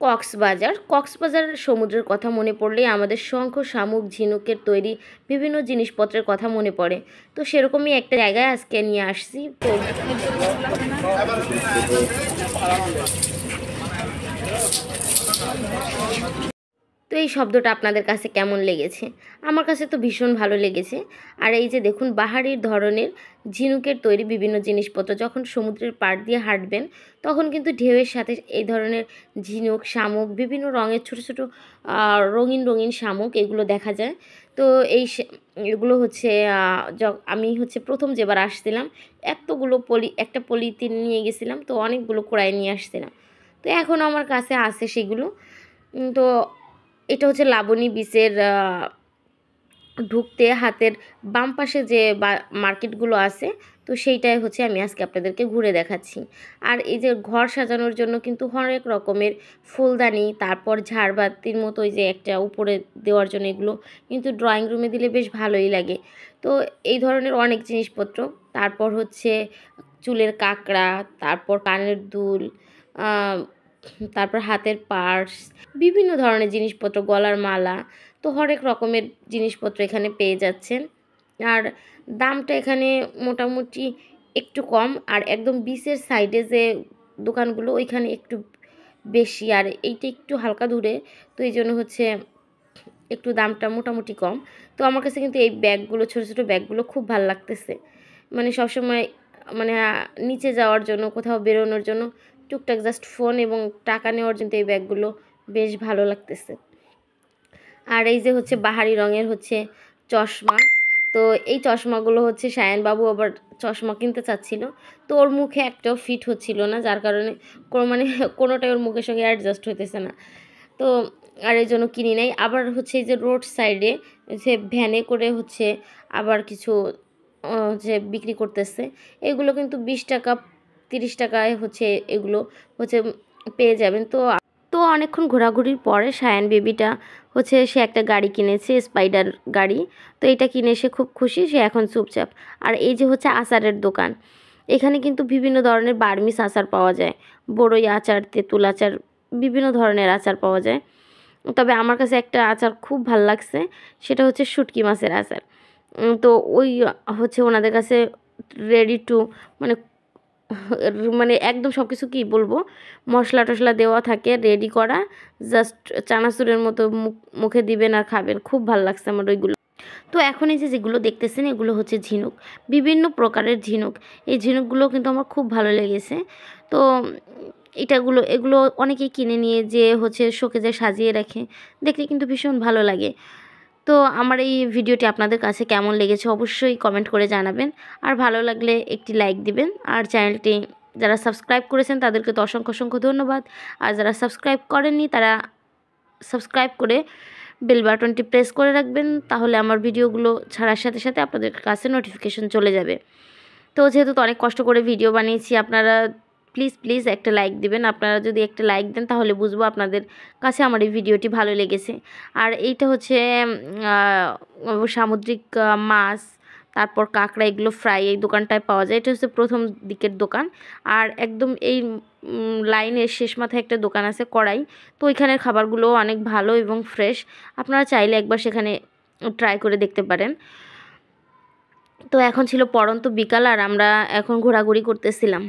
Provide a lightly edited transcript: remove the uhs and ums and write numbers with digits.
কক্সবাজার সমুদ্রের কথা মনে পড়লেই আমাদের শঙ্খ, শামুক, ঝিনুকের তৈরি বিভিন্ন জিনিসপত্রের কথা মনে পড়ে। তো সেরকমই একটা জায়গায় আজকে নিয়ে আসছি। তো এই শব্দটা আপনাদের কাছে কেমন লেগেছে? আমার কাছে তো ভীষণ ভালো লেগেছে। আর এই যে দেখুন, বাহারি ধরনের ঝিনুকের তৈরি বিভিন্ন জিনিসপত্র, যখন সমুদ্রের পাড় দিয়ে হাঁটবেন তখন কিন্তু ঢেউয়ের সাথে এই ধরনের ঝিনুক, শামুক, বিভিন্ন রঙের ছোট ছোট রঙিন রঙিন শামুক এগুলো দেখা যায়। তো এগুলো হচ্ছে আমি হচ্ছে প্রথম যেবার আসছিলাম এতগুলো একটা পলিথিন নিয়ে গেছিলাম, তো অনেকগুলো কুড়ায় নিয়ে আসছিলাম। তো এখন আমার কাছে আছে সেগুলো। তো এটা হচ্ছে লাবণী বিচের ঢুকতে হাতের বাম পাশে যে মার্কেটগুলো আছে, তো সেইটাই হচ্ছে আমি আজকে আপনাদেরকে ঘুরে দেখাচ্ছি। আর এই যে ঘর সাজানোর জন্য কিন্তু অনেক রকমের ফুলদানি, তারপর ঝাড়বাতির মতো ওই যে একটা উপরে দেওয়ার জন্য, এগুলো কিন্তু ড্রয়িং রুমে দিলে বেশ ভালোই লাগে। তো এই ধরনের অনেক জিনিসপত্র, তারপর হচ্ছে চুলের কাঁকড়া, তারপর কানের দুল, তারপর হাতের পার্স, বিভিন্ন ধরনের জিনিসপত্র, গলার মালা, তো হরেক রকমের জিনিসপত্র এখানে পেয়ে যাচ্ছেন। আর দামটা এখানে মোটামুটি একটু কম, আর একদম বিচের সাইডে যে দোকানগুলো ওইখানে একটু বেশি, আর এইটা একটু হালকা দূরে, তো এই জন্য হচ্ছে একটু দামটা মোটামুটি কম। তো আমার কাছে কিন্তু এই ব্যাগগুলো, ছোটো ছোটো ব্যাগগুলো খুব ভালো লাগতেছে। মানে সবসময় মানে নিচে যাওয়ার জন্য, কোথাও বেরোনোর জন্য টুকটাক জাস্ট ফোন এবং টাকা নেওয়ার জন্য এই ব্যাগগুলো বেশ ভালো লাগতেছে। আর এই যে হচ্ছে বাহারি রঙের হচ্ছে চশমা, তো এই চশমাগুলো হচ্ছে সায়নবাবু আবার চশমা কিনতে চাচ্ছিল, তো ওর মুখে একটাও ফিট হচ্ছিল না, যার কারণে কোনোটাই ওর মুখের সঙ্গে অ্যাডজাস্ট হইতেছে না। তো আর এই জন্য কিনি নাই। আবার হচ্ছে এই যে রোড সাইডে যে ভ্যানে করে হচ্ছে আবার কিছু যে বিক্রি করতেছে, এগুলো কিন্তু 20 টাকা 30 টাকায় হচ্ছে এগুলো হচ্ছে পেয়ে যাবেন। তো অনেকক্ষণ ঘোরাঘুরির পরে সায়ান বেবিটা হচ্ছে সে একটা গাড়ি কিনেছে, স্পাইডার গাড়ি। তো এটা কিনে সে খুব খুশি, সে এখন চুপচাপ। আর এই যে হচ্ছে আচারের দোকান, এখানে কিন্তু বিভিন্ন ধরনের বার্মিস আচার পাওয়া যায়, বড়ই আচার, তেঁতুল আচার, বিভিন্ন ধরনের আচার পাওয়া যায়। তবে আমার কাছে একটা আচার খুব ভাল লাগছে, সেটা হচ্ছে শুটকি মাছের আচার। তো ওই হচ্ছে ওনাদের কাছে রেডি টু মানে মানে একদম সব কিছু কী বলবো, মশলা টশলা দেওয়া থাকে রেডি করা, জাস্ট চানাচুরের মতো মুখে দিবেন আর খাবেন। খুব ভালো লাগছে আমার ওইগুলো। তো এখন এই যেগুলো দেখতেছেন এগুলো হচ্ছে ঝিনুক, বিভিন্ন প্রকারের ঝিনুক। এই ঝিনুকগুলো কিন্তু আমার খুব ভালো লেগেছে। তো এগুলো অনেকেই কিনে নিয়ে যে হচ্ছে শোকেজে সাজিয়ে রাখে, দেখতে কিন্তু ভীষণ ভালো লাগে। তো আমার এই ভিডিওটি আপনাদের কাছে কেমন লেগেছে অবশ্যই কমেন্ট করে জানাবেন। আর ভালো লাগলে একটি লাইক দিবেন। আর চ্যানেলটি যারা সাবস্ক্রাইব করেছেন তাদেরকে তো অসংখ্য অসংখ্য ধন্যবাদ। আর যারা সাবস্ক্রাইব করেননি তারা সাবস্ক্রাইব করে বেল বাটনটি প্রেস করে রাখবেন, তাহলে আমার ভিডিওগুলো ছাড়ার সাথে সাথে আপনাদের কাছে নোটিফিকেশন চলে যাবে। তো যেহেতু তো অনেক কষ্ট করে ভিডিও বানিয়েছি, আপনারা প্লিজ একটা লাইক দিবেন। আপনারা যদি একটা লাইক দেন তাহলে বুঝবো আপনাদের কাছে আমার এই ভিডিওটি ভালো লেগেছে। আর এইটা হচ্ছে সামুদ্রিক মাছ, তারপর কাঁকড়া, এগুলো ফ্রাই এই দোকানটায় পাওয়া যায়। এটা হচ্ছে প্রথম দিকের দোকান। আর একদম এই লাইনের শেষ মাথায় একটা দোকান আছে কড়াই, তো ওইখানের খাবারগুলো অনেক ভালো এবং ফ্রেশ। আপনারা চাইলে একবার সেখানে ট্রাই করে দেখতে পারেন। তো এখন ছিল পড়ন্ত বিকাল, আর আমরা এখন ঘোরাঘুরি করতেছিলাম।